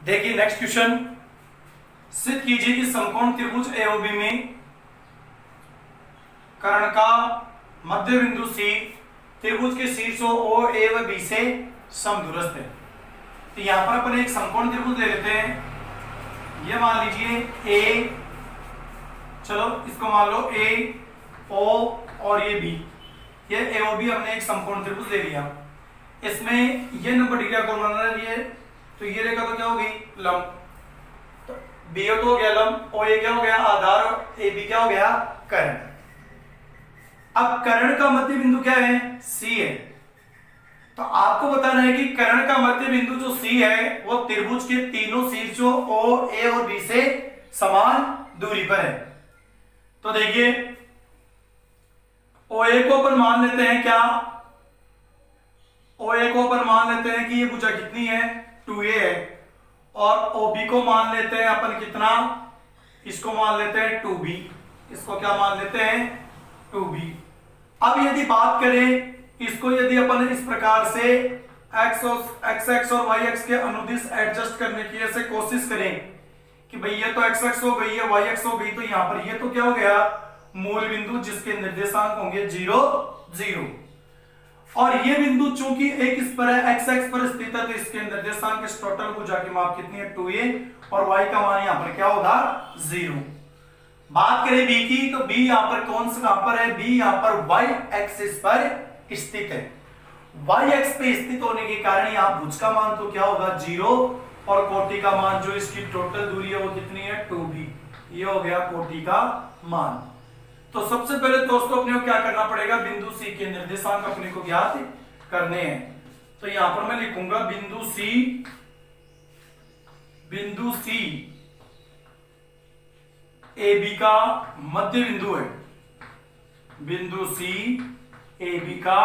देखिए next question, सिद्ध कीजिए कि समकोण त्रिभुज एओबी में कर्ण का मध्य बिंदु सी त्रिभुज के शीर्षों ओ ए व बी से समदूरस्थ है। तो यहां पर अपन एक समकोण त्रिभुज ले लेते हैं। ये मान लीजिए ए, चलो इसको मान लो ए ओ और ये बी, ये एओबी हमने एक समकोण त्रिभुज ले लिया। इसमें ये 90 डिग्री का कोण बना रही है, तो ये रेखा तो क्या होगी, लंब। तो बीओ तो हो गया लंब, ओ ए क्या हो गया, आधार, और ए बी क्या हो गया, कर्ण। अब कर्ण का मध्य बिंदु क्या है, सी है। तो आपको बताना है कि कर्ण का मध्य बिंदु जो सी है वो त्रिभुज के तीनों शीर्षों ओ ए और बी से समान दूरी पर है। तो देखिए ओ ए को अपन मान लेते हैं क्या, ओ ए को अपन मान लेते हैं कि ये भुजा कितनी है, 2a है। और OB को मान लेते हैं अपन कितना, इसको मान लेते हैं 2b, इसको क्या मान लेते हैं, 2b। अब यदि बात करें इसको, यदि अपन इस प्रकार से x और yx के अनुदिश एडजस्ट करने की ऐसे कोशिश करें कि भाई ये तो x हो गई है, yx हो गई, तो यहां पर ये तो क्या हो गया, मूल बिंदु जिसके निर्देशांक होंगे 0 0। और ये बिंदु चूंकि एक इस पर है, x पर स्थित है, तो इसके निर्देशांक इस टोटल भुजा की माप कितनी है, 2a, और y का मान यहां पर क्या होगा, 0। बात करें b की, तो b यहां पर कौन सा, कहां पर है, b यहां पर y एक्सिस पर स्थित है। y एक्स पे स्थित होने के कारण यहां भुज का मान तो क्या होगा, 0, और कोटि का मान जो इसकी टोटल दूरी है वो कितनी है, 2b। ये हो गया कोटि का मान। तो सबसे पहले दोस्तों अपने को क्या करना पड़ेगा, बिंदु सी के निर्देशांक अपने को ज्ञात करने हैं। तो यहां पर मैं लिखूंगा बिंदु सी ए बी का मध्य बिंदु है, बिंदु सी ए बी का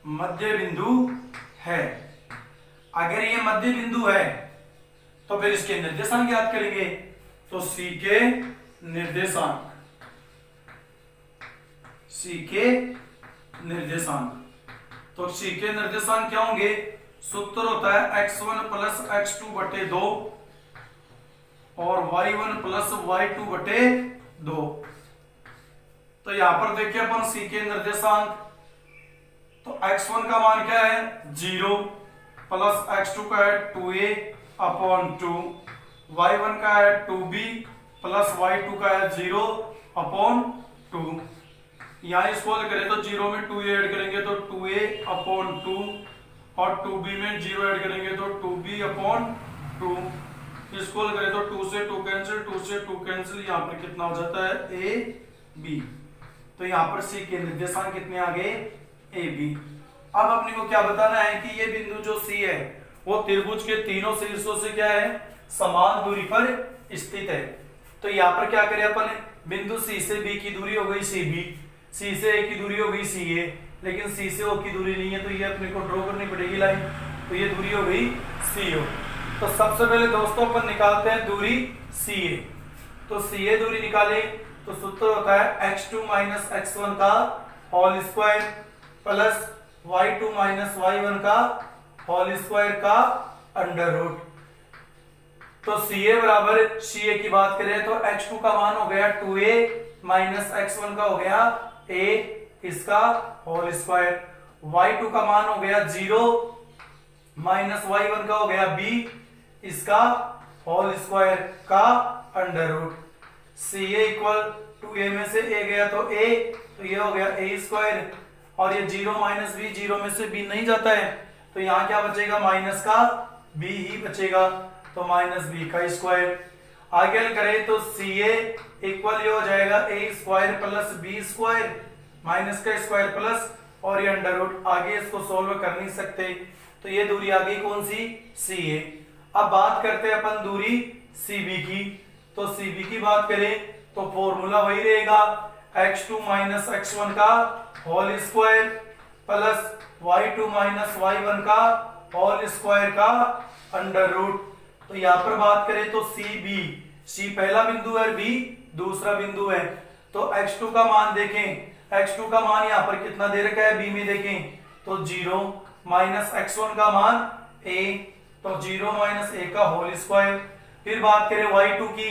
मध्य बिंदु है। अगर ये मध्य बिंदु है तो फिर इसके निर्देशांक ज्ञात करेंगे। तो सी के निर्देशांक, सी के निर्देशांक, तो सी के निर्देशांक क्या होंगे, सूत्र होता है x1 प्लस x2 बटे 2 और y1 प्लस y2 बटे 2। तो यहां पर देखिए अपन सी के निर्देशांक, तो x1 का मान क्या है, 0, प्लस x2 का है 2a अपॉन 2, y1 का है 2b प्लस y2 का है 0 अपॉन 2। यहां इसको करें तो 0 में 2a ऐड करेंगे तो 2a अपॉन 2, और 2b में 0 ऐड करेंगे तो 2b अपॉन 2। इसको करें तो 2 से 2 कैंसिल, 2 से 2 कैंसिल, यहां पर कितना हो जाता है, a b। तो यहां पर c के निर्देशांक कितने आ गए, a b। अब अपने को क्या बताना है कि ये बिंदु जो c है वो त्रिभुज के तीनों शीर्षों से क्या है, समान दूरी पर स्थित है। तो यहां पर क्या करें अपन, बिंदु c से b की दूरी हो गई cb, सी से ए की दूरी हो गई सी ए, लेकिन सी से ओ की दूरी नहीं है, तो ये अपने को ड्रॉ करनी पड़ेगी लाइन। तो ये दूरी हो गई सी ओ। तो सबसे पहले दोस्तों अपन निकालते हैं दूरी सी ए। तो सी ए दूरी निकाले तो सूत्र होता है x2 माइनस x1 का whole square plus y2 minus y1 का होल स्क्वायर का अंडर रूट। तो सी ए बराबर, सी ए की बात करें तो x2 का मान हो गया 2a माइनस x1 का हो गया a, इसका होल स्क्वायर, y2 का मान हो गया 0 माइनस y1 का हो गया b, इसका होल स्क्वायर का अंडर रूट। सी ए इक्वल 2a में से a गया तो a, तो ये हो गया a स्क्वायर, और ये 0 माइनस b, 0 में से b नहीं जाता है, तो यहां क्या बचेगा, माइनस का b ही बचेगा, तो माइनस b का स्क्वायर। आगे करें तो सी ए इक्वल ये हो जाएगा a square plus b square minus का स्क्वायर प्लस, और ये अंडर रूट। आगे इसको सोल्व कर नहीं सकते, तो ये दूरी आ गई कौन सी, सी ए। अब बात करते हैं अपन दूरी सी बी की। तो सी बी की बात करें तो फॉर्मूला वही रहेगा, x2 माइनस x1 का whole square plus y2 minus y1 का होल स्क्वायर का अंडर रूट। तो यहां पर बात करें तो सी बी, सी पहला बिंदु है, बी दूसरा बिंदु है। तो x2 का मान देखें, x2 का मान यहां पर कितना दे रखा है, b में देखें तो 0 माइनस x1 का मान a, तो 0 माइनस ए का होल स्क्वायर। फिर बात करें y2 की,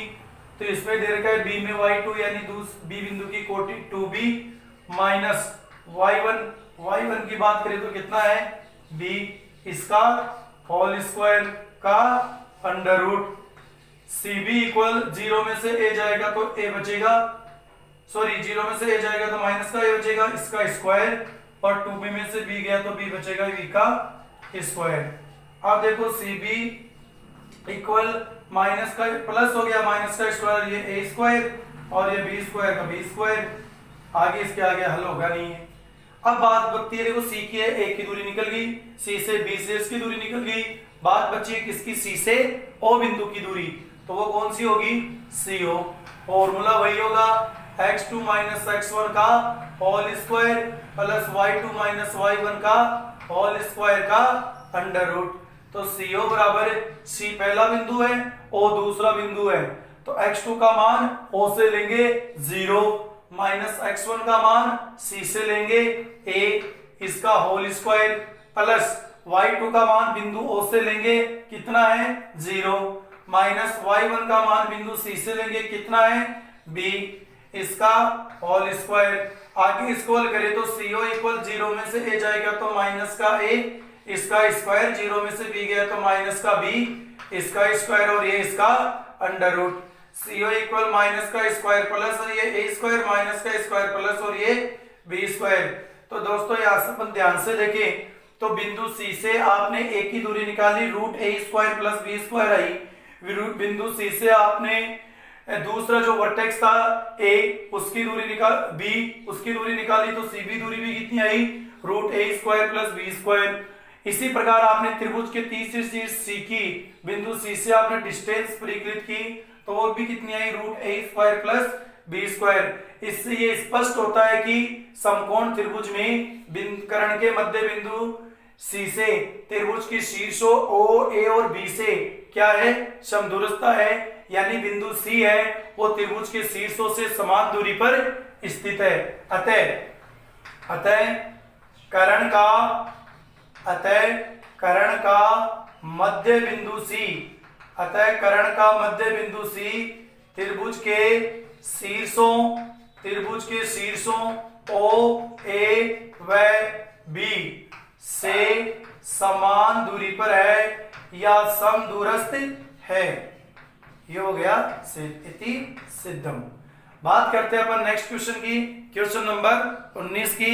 तो इसमें दे रखा है b में y2 यानी b बिंदु की कोटि 2b माइनस y1 की बात करें तो कितना है b, इसका होल स्क्वायर का अंडर रूट। cb इक्वल 0 में से a जाएगा तो a बचेगा, सॉरी 0 में से a जाएगा तो माइनस का a बचेगा, इसका स्क्वायर, और 2b में से b गया तो b बचेगा v का स्क्वायर। अब देखो cb इक्वल माइनस का प्लस हो गया, माइनस का स्क्वायर ये a स्क्वायर और ये b स्क्वायर का b स्क्वायर, आगे इसके आगे हल होगा नहीं है। अब बात बनती है देखो c की है, a की दूरी निकल गई, c से b से इसकी दूरी निकल गई, बात बची है किसकी, c से o बिंदु की दूरी, तो वो कौन सी होगी, CO। फॉर्मूला वही होगा x2 माइनस x1 का whole square plus y2 minus y1 का होल स्क्वायर का अंडर रूट। तो CO बराबर C पहला बिंदु है, O दूसरा बिंदु है, तो x2 का मान O से लेंगे 0 माइनस x1 का मान C से लेंगे A, इसका होल स्क्वायर प्लस y2 का मान बिंदु O से लेंगे कितना है 0 माइनस y1 का मान बिंदु C से लेंगे कितना है B, इसका होल स्क्वायर। आगे इसको हल करें तो CO इक्वल 0 में से a जाएगा तो माइनस का a, इसका स्क्वायर 0 में से b गया तो माइनस का b, इसका स्क्वायर और ये इसका under root. CO equal minus का स्क्वायर प्लस ये a स्क्वायर माइनस का स्क्वायर प्लस और ये b स्क्वायर। तो दोस्तों यहाँ से अपन ध्यान से देखें तो बिंदु C से आपने a की दूरी निकाली root a square plus b square आई, बिंदु C से आपने दूसरा जो वर्टेक्स था a उसकी दूरी निकाली तो CB दूरी भी कितनी आई root a square plus b square. इसी प्रकार आपने त्रिभुज के तीसरी शीर्ष C की बिंदु C से आपने डिस्टेंस परिकलित की तो वो भी कितनी आई root a square plus b square. इससे ये स्पष्ट होता है कि समकोण त्रिभुज में कर्ण के मध्य बिंदु C से त्रिभुज की शीर्षों O, A और B से क्या है समदूरस्था है, यानी बिंदु C है वो त्रिभुज के शीर्षों से समान दूरी पर स्थित है। अतः कर्ण का मध्य बिंदु C, त्रिभुज के शीर्षों O, A व B से समान दूरी पर है या समदूरस्थ है। ये हो गया इति सिद्धम। बात करते हैं अपन नेक्स्ट क्वेश्चन की, क्वेश्चन नंबर 19 की।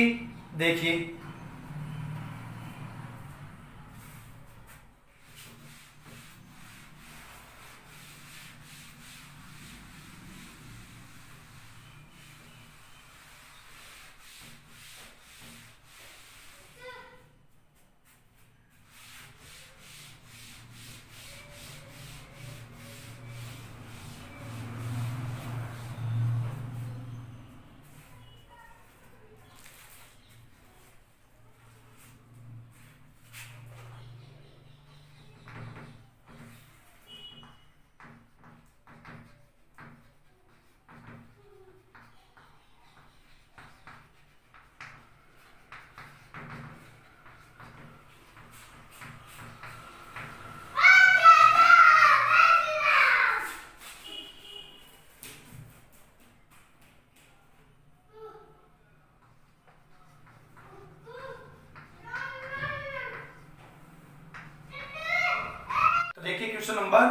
देखिए क्वेश्चन नंबर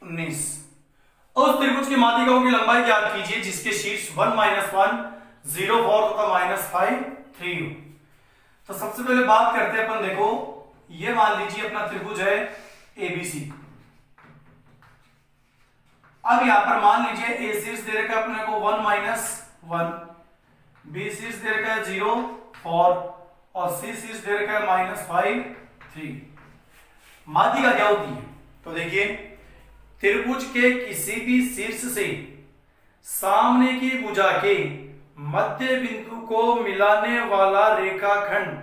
19, उस त्रिभुज की माध्यिकाओं की लंबाई ज्ञात कीजिए जिसके शीर्ष 1 -1 0 4 तथा -5 3 हो। तो सबसे पहले बात करते हैं अपन, देखो ये मान लीजिए अपना त्रिभुज है ABC। अब यहां पर मान लीजिए A शीर्ष दे रखा है अपने को 1 -1, B शीर्ष दे रखा है 0 4 और C शीर्ष दे रखा है -5 3। माध्यिका क्या होती है? तो देखिए त्रिभुज के किसी भी शीर्ष से सामने की भुजा के मध्य बिंदु को मिलाने वाला रेखाखंड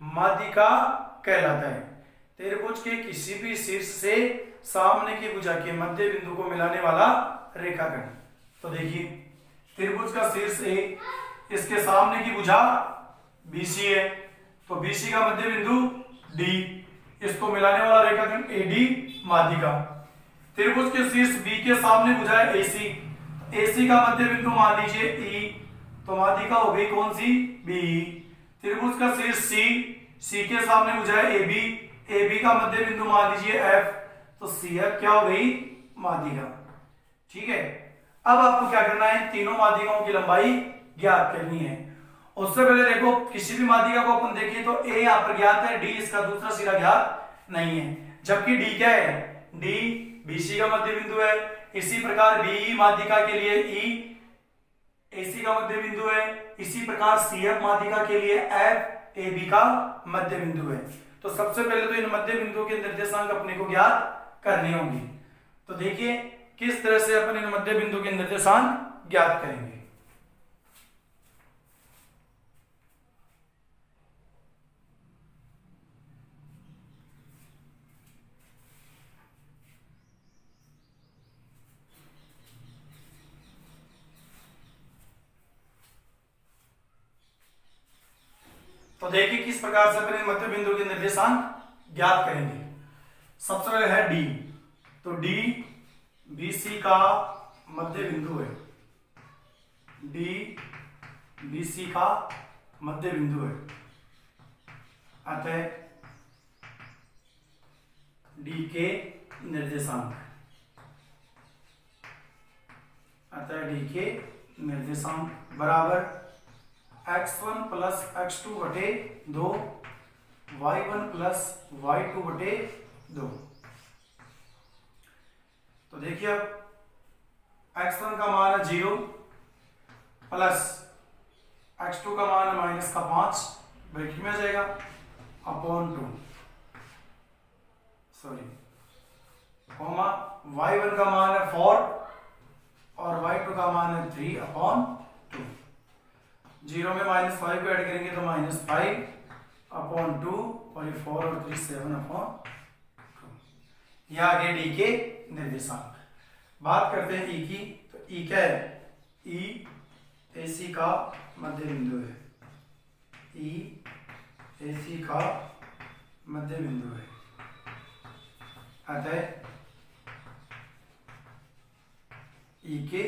माध्यिका कहलाता है। त्रिभुज के किसी भी शीर्ष से सामने की भुजा के मध्य बिंदु को मिलाने वाला रेखाखंड। तो देखिए त्रिभुज का शीर्ष A, इसके सामने की भुजा BC है, तो BC का मध्य बिंदु D, इसको मिलाने वाला रेखाखंड एडी माध्यिका। त्रिभुज के शीर्ष बी के सामने भुजा है एसी, एसी का मध्य बिंदु मान लीजिए ई, तो माध्यिका हो गई कौन सी, बी। त्रिभुज का शीर्ष सी, सी के सामने भुजा है एबी, एबी का मध्य बिंदु मान लीजिए एफ, तो सी एफ क्या हो गई, माध्यिका। ठीक है, अब आपको क्या करना है, तीनों माध्यिकाओं की लंबाई ज्ञात करनी है। उससे पहले देखो किसी भी माध्यिका को अपन देखिए तो ए यहां पर ज्ञात है, डी इसका दूसरा सिरा ज्ञात नहीं है, जबकि डी क्या है, डी बीसी का मध्य बिंदु है। इसी प्रकार बीई माध्यिका के लिए ई एसी का मध्य बिंदु है, इसी प्रकार सीएफ माध्यिका के लिए एफ एबी का मध्य बिंदु है। तो सबसे पहले तो इन मध्य बिंदुओं के निर्देशांक अपने को ज्ञात करने होंगे। तो देखिए किस तरह से अपन इन मध्य बिंदु के निर्देशांक ज्ञात करेंगे। तो देखिए किस प्रकार से अपन मध्य बिंदु के निर्देशांक ज्ञात करेंगे। सबसे पहले है डी, तो डी बीसी का मध्य बिंदु है, डी बीसी का मध्य बिंदु है, अतः डी के निर्देशांक, अतः डी के निर्देशांक बराबर x1 प्लस x2 बटे 2, y1 प्लस y2 बटे 2। तो देखिए अब x1 का मान है 0 प्लस x2 का मान है माइनस का 5, ब्रैकेट में आ जाएगा अपॉन 2, सॉरी कॉमा, y1 का मान है 4 और y2 का मान है 3 अपॉन 2। 0 में -5 को ऐड करेंगे तो -5 अपॉन 2 और ये 4 और 3 7 अपॉन 2। यह आगे डी के निर्देशांक। बात करते हैं ई की, तो ई क्या है, ई एसी का मध्य बिंदु है, ई एसी का मध्य बिंदु है, अतः ई के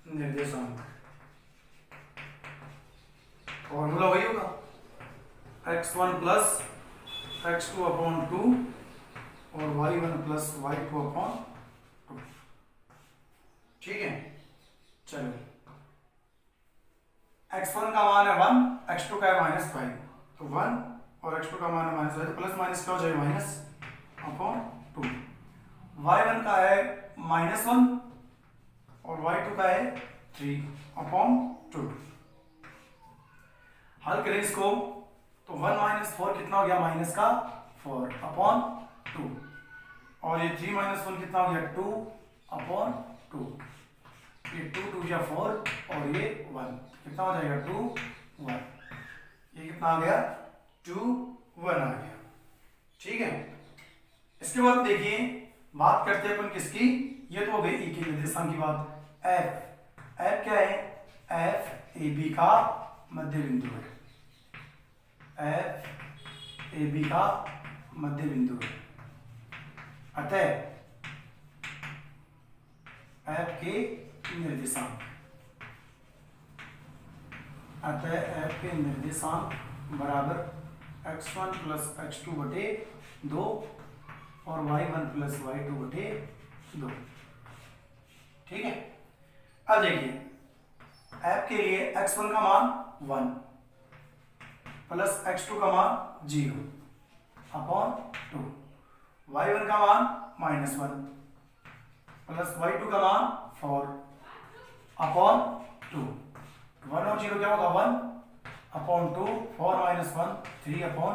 निर्देशांक फॉर्मूला वही होगा x1 प्लस x2 अपॉन 2 और y1 प्लस y2 अपॉन 2। ठीक है, चलो x1 का मान है 1, x2 का है -5, तो 1 और x2 का मान है -5, प्लस माइनस क्या हो जाएगा, माइनस अपॉन 2। y1 का है -1 और y2 का है 3 अपॉन 2। हल करें इसको तो 1 माइनस 4 कितना हो गया, माइनस का 4 अपॉन 2, और ये 3 माइनस 1 कितना हो गया, 2 अपॉन 2। ये 2 2 या 4 और ये 1 कितना हो जाएगा, 2 1। ये कितना आ गया, 2 1 आ गया। ठीक है, इसके बाद देखिए बात करते हैं अपन किसकी, ये तो हो गई ई के निर्देशांक की बात। एफ, एफ क्या है, एफ ए बी का मध्य बिंदु है, एफ ए बी का मध्य बिंदु है, अतः एफ के निर्देशांक, अतः एफ के निर्देशांक बराबर x1 प्लस x2 बटे 2 और y1 प्लस y2 बटे 2। ठीक है, अब देखिए f के लिए x1 का मान 1 प्लस x2 का मान 0 अपॉन 2, y1 का मान -1 प्लस y2 का मान 4 अपॉन 2। 1 और 0 क्या होगा, 1 अपॉन 2, 4 माइनस 1 3 अपॉन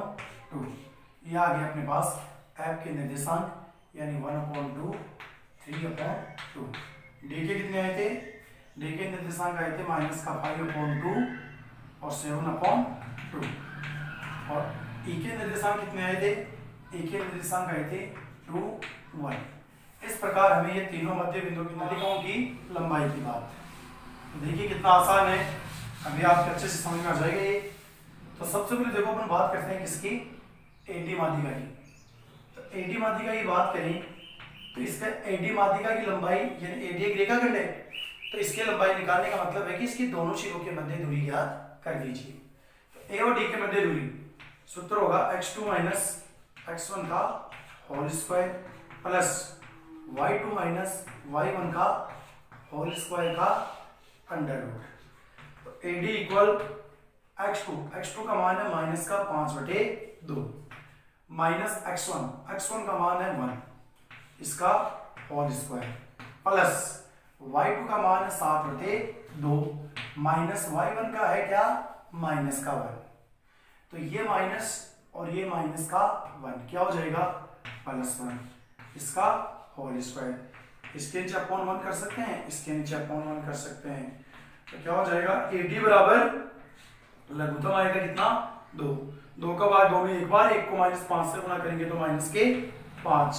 2। ये आ गया अपने पास f के निर्देशांक, यानी 1 अपॉन 2 3 अपॉन 2। डी के कितने आए थे, डी के निर्देशांक आए थे माइनस का 5 अपॉन 2 और 7 अपॉन 2, और ई के निर्देशांक कितने आए थे, ई के निर्देशांक आए थे 2 1। इस प्रकार हमें ये तीनों मध्य बिंदु की नलिकाओं की लंबाई की बात है। तो देखिए कितना आसान है, अभी आपके अच्छे से समझ में आ जाएगा ये। तो सबसे पहले देखो अपन बात करते हैं किसकी, एडी माध्यिका की। तो एडी माध्यिका की बात करें तो इसका एडी माध्यिका की लंबाई यानी एडी एक रेखाखंड है, तो इसकी लंबाई निकालने का मतलब है कि इसकी दोनों सिरों के मध्य दूरी ज्ञात कर लीजिए। तो ए और डी के मध्य दूरी सूत्र होगा x2 माइनस x1 का whole square plus y2 minus y1 का होल स्क्वायर का अंडर रूट। तो AD इक्वल x2 का मान है माइनस का 5/2 माइनस x1 का मान है 1 इसका होल स्क्वायर प्लस y2 का मान है 7/2 माइनस y1 का है क्या माइनस का 1। तो ये माइनस और ये माइनस का 1 क्या हो जाएगा +1 इसका होल स्क्वायर। इसके नीचे अपॉन 1 कर सकते हैं, इसके नीचे अपॉन 1 कर सकते हैं। तो क्या हो जाएगा AD बराबर लघुत्तम आएगा कितना 2 का बाद 2 में एक बार 1 को -5 से गुना करेंगे तो -5।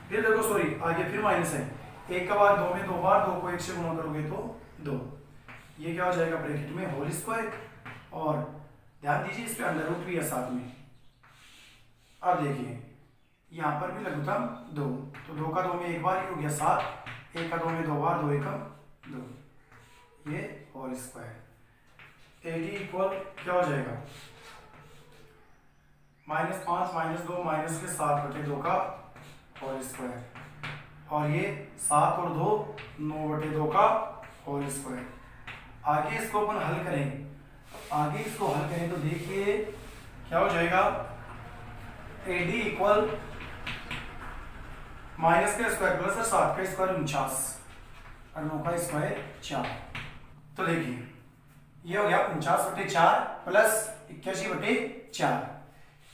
फिर देखो सॉरी आगे फिर माइनस है 1 का बाद 2 में 2 बार 2 को 1 से गुना करोगे तो 2। ये क्या हो जाएगा ब्रैकेट में होल स्क्वायर और ध्यान दीजिए इस पे अंडर रूट भी है साथ में। अब देखिए यहाँ पर भी लघुत्तम 2 तो 2 का 2 में एक बार ही हो गया 7 1 का 2 में 2 बार 2 एकम 2 ये होल स्क्वायर। AD इक्वल क्या हो जाएगा -5 -2 माइनस के 7/2 का होल स्क्वायर और ये 7 और 2 9/2 का होल स्क्वायर। आगे इसको अपन हल करें तो देखिए क्या हो जाएगा AD इक्वल माइनस का स्क्वायर प्लस 7 का स्क्वायर 49 और 9 का स्क्वायर 4। तो देखिए ये हो गया 49/4 प्लस 81/4।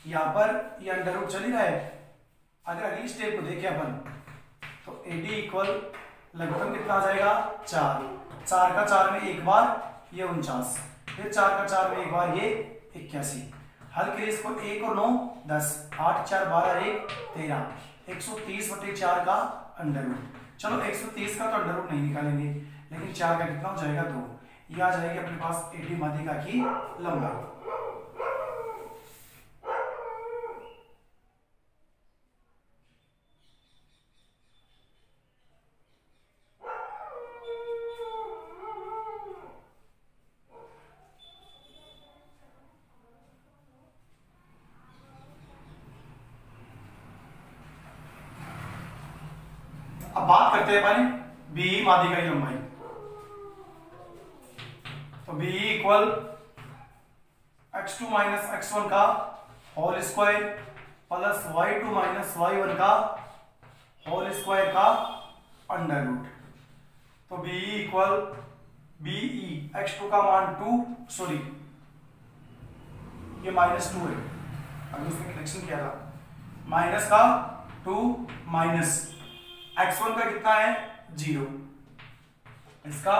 यहाँ पर ये अंडर रूट चल ही रहा है। अगर अगली स्टेप को देखें अपन तो AD इक्वल लघुत्तम कितना आ जाएगा 4 का 4 में एक बार ये 49 फिर 4 का 4 में एक बार ये 81। हल के लिए इसको 1 और 9 10 8 4 12 1 13 130/4 का अंडर रूट। चलो 130 का तो अंडर रूट नहीं निकालेंगे लेकिन 4 का कितना हो जाएगा 2। ये आ जाएगी अपने पास AD माध्यिका की लंबाई। अब बात करते हैं अपन BE माध्यिका की लंबाई। तो BE equal x2 minus x1 का whole square plus y2 minus y1 का होल स्क्वायर का अंडर रूट। तो BE इक्वल BE x2 का मान 2 सॉरी ये -2 है अभी उसमें कनेक्शन किया था माइनस का 2 माइनस x1 का कितना है 0 इसका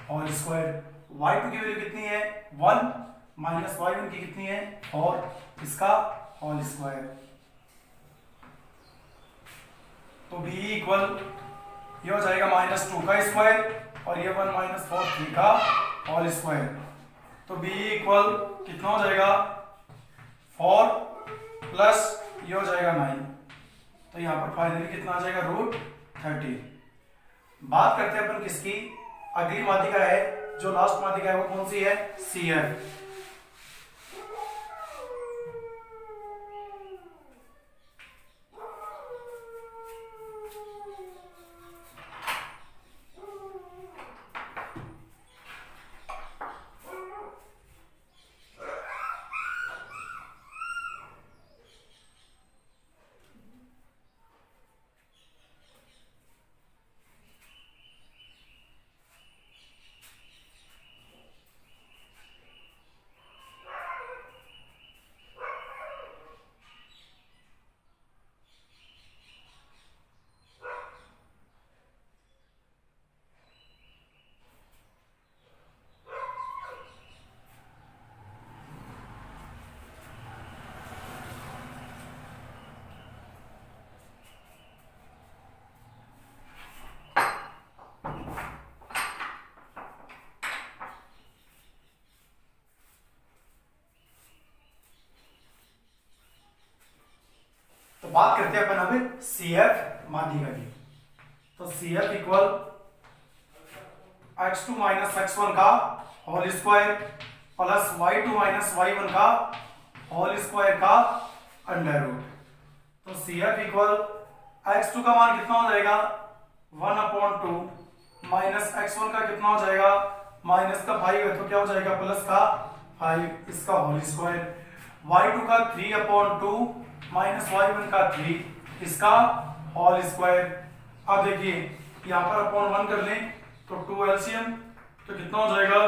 होल स्क्वायर। y2 की वैल्यू कितनी है 1 माइनस y1 की कितनी है 4 इसका होल स्क्वायर। तो BE इक्वल ये हो जाएगा -2 का स्क्वायर और ये 1 माइनस 4 3 का होल स्क्वायर। तो BE इक्वल कितना हो जाएगा 4 प्लस ये हो जाएगा 9। तो यहाँ पर फाइनली कितना आ जाएगा √30। बात करते हैं अपन किसकी अगली माध्यिका है जो लास्ट माध्यिका है वो कौन सी है CF। बात करते हैं अपन अब CF माध्यिका की। तो CF equal x2 minus x1 का whole square plus y2 minus y1 का होल स्क्वायर का अंडर रूट। तो CF इक्वल x2 का मान कितना हो जाएगा 1/2 माइनस x1 का कितना हो जाएगा माइनस का 5 है तो क्या हो जाएगा प्लस का 5 इसका होल स्क्वायर। y2 का 3/2 माइनस y1 का 3 इसका होल स्क्वायर। अब देखिए यहां पर अपॉन 1 कर लें तो 2 एलसीएम तो कितना हो जाएगा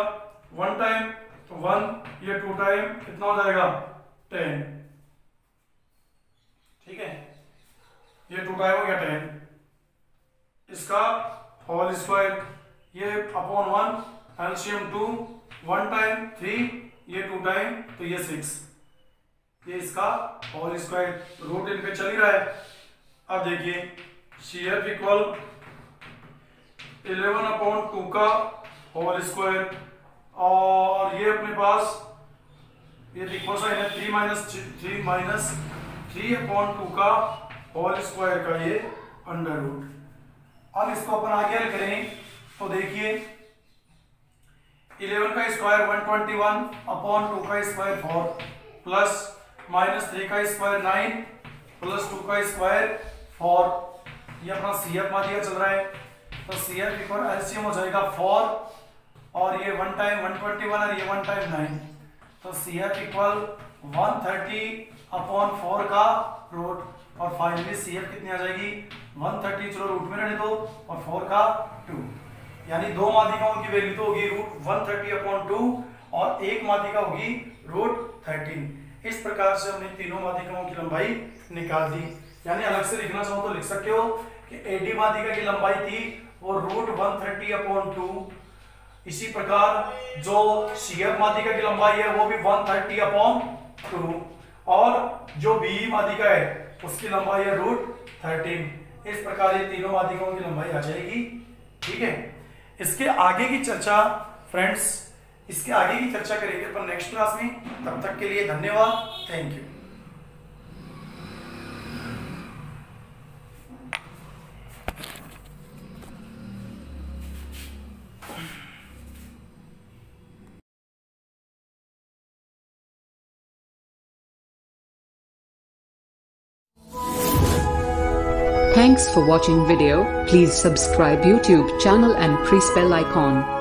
1 टाइम तो 1 ये 2 टाइम कितना हो जाएगा 10। ठीक है ये 2 टाइम हो गया 10 इसका होल स्क्वायर। ये अपॉन 1 एलसीएम 2 1 टाइम 3 ये 2 टाइम तो ये 6 ये इसका होल स्क्वायर। रूट इन पे चल ही रहा है। अब देखिए CF इक्वल 11/2 का होल स्क्वायर और ये अपने पास ये इक्वल साइन है 3 माइनस 3/2 का होल स्क्वायर का ये अंडर रूट। अब इसको अपन आगे हल करें तो देखिए 11 का स्क्वायर 121/2 का स्क्वायर 4 प्लस माइनस 3 का स्क्वायर 9 प्लस 2 का स्क्वायर 4। ये अपना CF माध्यिका चल रहा है। तो CF इक्वल एलसीएम हो जाएगा 4 और ये 1 टाइम 121 और ये 1 टाइम 9 तो CF इक्वल 130/4 का रूट और फाइनली CF कितनी आ जाएगी 130 चलो रूट में रहने दो और 4 का 2 यानी दो माध्यिकाओं की वैल्यू तो होगी रूट 130/2 और एक माध्यिका होगी रूट 13। इस प्रकार से हमने तीनों माध्यिकाओं की लंबाई निकाल दी। यानी अलग से लिखना चाहो तो लिख सकते हो कि AD माध्यिका की लंबाई थी वो रूट 130/2। इसी प्रकार जो CF माध्यिका की लंबाई है वो भी 130/2 और जो BE माध्यिका है उसकी लंबाई है रूट 13। इस प्रकार ये तीनों माध्यिकाओं की लंबाई आ जाएगी। ठीक है इसके आगे की चर्चा फ्रेंड्स इसके आगे की चर्चा करेंगे अपन नेक्स्ट क्लास में। तब तक के लिए धन्यवाद। Thank you. Thanks for watching video. Please subscribe YouTube channel and press bell icon.